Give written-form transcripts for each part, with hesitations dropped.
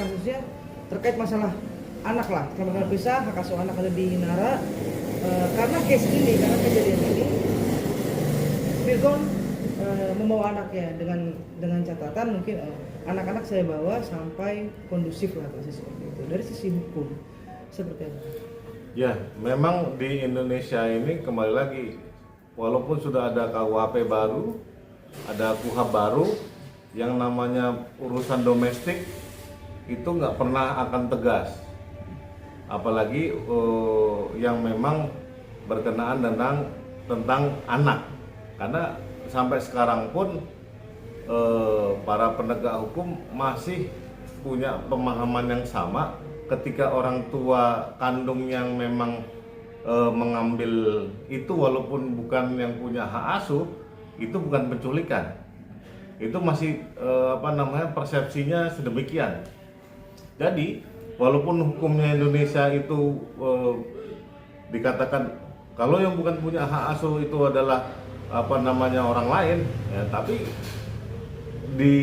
kasusnya terkait masalah anak lah, keluarga pisah, hak asuh anak ada di Inara. Karena case ini, karena kejadian ini, Virgon membawa anaknya dengan catatan mungkin anak-anak saya bawa sampai kondusif lah kasus seperti itu. Dari sisi hukum seperti apa? Ya, memang di Indonesia ini kembali lagi, walaupun sudah ada KUHP baru, ada KUHP baru, yang namanya urusan domestik itu nggak pernah akan tegas. Apalagi yang memang berkenaan tentang anak, karena sampai sekarang pun para penegak hukum masih punya pemahaman yang sama ketika orang tua kandung yang memang mengambil itu walaupun bukan yang punya hak asuh, itu bukan penculikan. Itu masih persepsinya sedemikian. Jadi walaupun hukumnya Indonesia itu dikatakan kalau yang bukan punya hak asuh itu adalah orang lain, ya, tapi di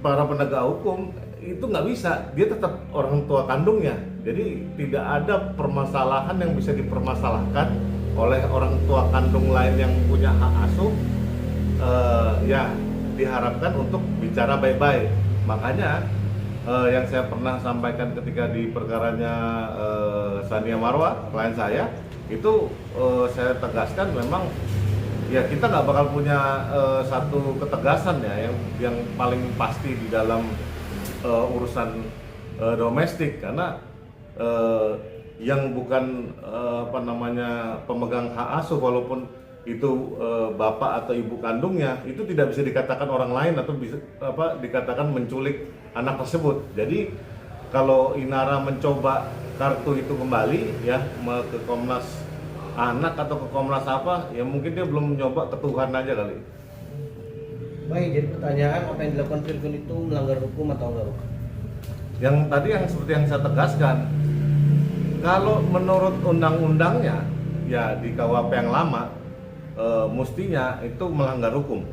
para penegak hukum itu nggak bisa, dia tetap orang tua kandungnya. Jadi tidak ada permasalahan yang bisa dipermasalahkan oleh orang tua kandung lain yang punya hak asuh. Ya diharapkan untuk bicara baik-baik. Makanya yang saya pernah sampaikan ketika di perkaranya Sania Marwa, klien saya, itu saya tegaskan memang ya kita nggak bakal punya satu ketegasan ya yang paling pasti di dalam urusan domestik, karena yang bukan pemegang hak asuh walaupun itu bapak atau ibu kandungnya itu tidak bisa dikatakan orang lain atau bisa dikatakan menculik anak tersebut. Jadi kalau Inara mencoba kartu itu kembali ya ke Komnas Anak atau ke Komnas apa, ya mungkin dia belum mencoba ke Tuhan aja kali. Baik, jadi pertanyaan apa yang dilakukan Virgon itu melanggar hukum atau enggak? Yang tadi yang seperti yang saya tegaskan, kalau menurut undang-undangnya ya di KUHP yang lama mestinya itu melanggar hukum.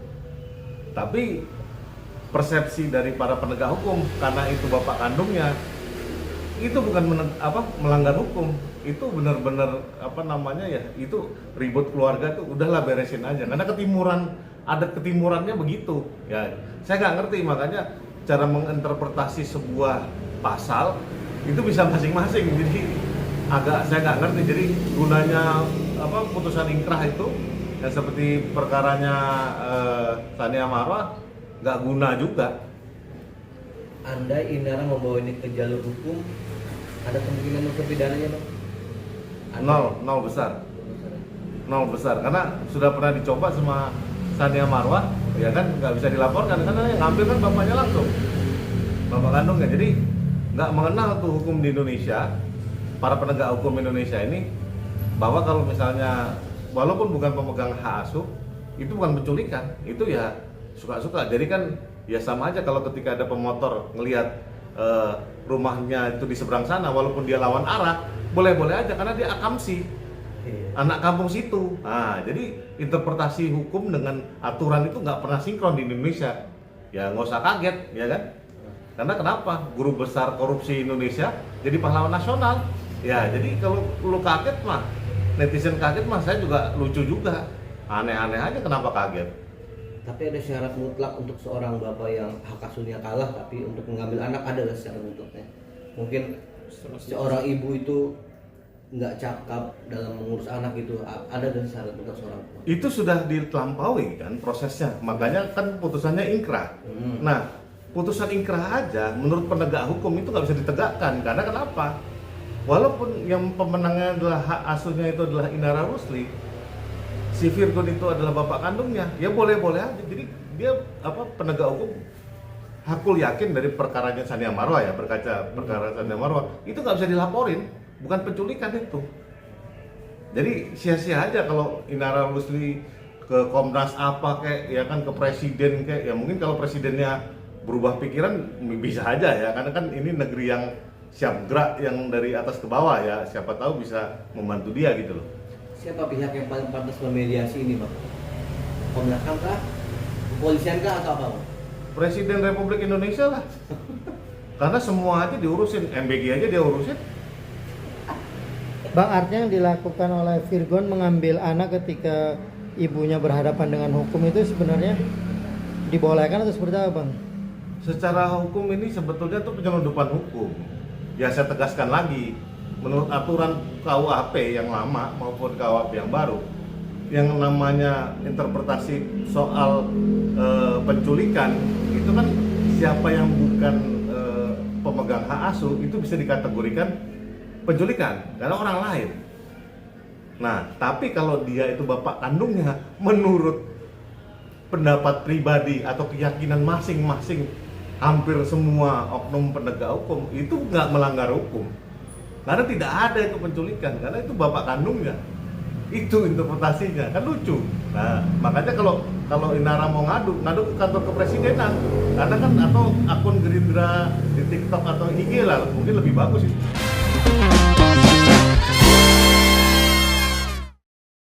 Tapi persepsi dari para penegak hukum karena itu bapak kandungnya itu bukan melanggar hukum, itu benar-benar itu ribut keluarga tuh udahlah beresin aja karena adat ketimurannya begitu ya. Saya nggak ngerti, makanya cara menginterpretasi sebuah pasal itu bisa masing-masing, jadi saya nggak ngerti. Jadi gunanya putusan ingkrah itu yang seperti perkaranya Sania Marwa nggak guna juga. Andai Inara membawa ini ke jalur hukum, ada kemungkinan untuk pidananya, Bang? Nol besar, karena sudah pernah dicoba sama Sania Marwa, ya kan nggak bisa dilaporkan karena yang ngambil kan bapaknya langsung, bapak kandungnya. Jadi nggak mengenal tuh hukum di Indonesia, para penegak hukum Indonesia ini, bahwa kalau misalnya walaupun bukan pemegang hak asuh, itu bukan penculikan, itu ya suka-suka. Jadi kan ya sama aja kalau ketika ada pemotor ngelihat rumahnya itu di seberang sana, walaupun dia lawan arah, boleh-boleh aja karena dia akamsi, anak kampung situ. Nah, jadi interpretasi hukum dengan aturan itu nggak pernah sinkron di Indonesia. Ya nggak usah kaget, ya kan? Karena kenapa? Guru besar korupsi Indonesia jadi pahlawan nasional. Ya, jadi kalau lu kaget mah, netizen kaget mah, saya juga lucu juga. Aneh-aneh aja kenapa kaget. Tapi ada syarat mutlak untuk seorang bapak yang hak asuhnya kalah, tapi untuk mengambil anak ada nggak syarat mutlaknya? Mungkin seorang ibu itu nggak cakap dalam mengurus anak itu, ada dan syarat mutlak seorang tua. Itu sudah dilampaui kan prosesnya, makanya kan putusannya ingkrah. Nah, putusan ingkrah aja menurut penegak hukum itu nggak bisa ditegakkan, karena kenapa? Walaupun yang pemenangnya adalah hak asuhnya itu adalah Inara Rusli, si Virgon itu adalah bapak kandungnya, ya boleh-boleh aja. Jadi dia penegak hukum, hakul yakin dari perkaranya Sania Marwa ya, berkaca perkara Sania Marwa, itu nggak bisa dilaporin, bukan penculikan itu. Jadi sia-sia aja kalau Inara Rusli ke Komnas apa kayak, ya kan, ke presiden kayak, ya mungkin kalau presidennya berubah pikiran bisa aja ya, karena kan ini negeri yang siap gerak yang dari atas ke bawah ya, siapa tahu bisa membantu dia gitu loh. Siapa pihak yang paling pantas memediasi ini, Bang? Komnas HAM kah? Kepolisian kah atau apa, Bang? Presiden Republik Indonesia lah. Karena semua aja diurusin, MBG aja dia urusin. Bang, artinya yang dilakukan oleh Virgon mengambil anak ketika ibunya berhadapan dengan hukum itu sebenarnya dibolehkan atau seperti apa, Bang? Secara hukum ini sebetulnya itu penyelundupan hukum. Ya saya tegaskan lagi, menurut aturan KUHP yang lama maupun KUHP yang baru, yang namanya interpretasi soal penculikan itu kan siapa yang bukan pemegang hak asuh itu bisa dikategorikan penculikan karena orang lain. Nah, tapi kalau dia itu bapak kandungnya, menurut pendapat pribadi atau keyakinan masing-masing, hampir semua oknum penegak hukum itu nggak melanggar hukum, karena tidak ada itu penculikan, karena itu bapak kandungnya. Itu interpretasinya, kan lucu. Nah, makanya kalau Inara mau ngadu ke kantor kepresidenan, karena kan atau akun Gerindra di TikTok atau IG lah, mungkin lebih bagus itu.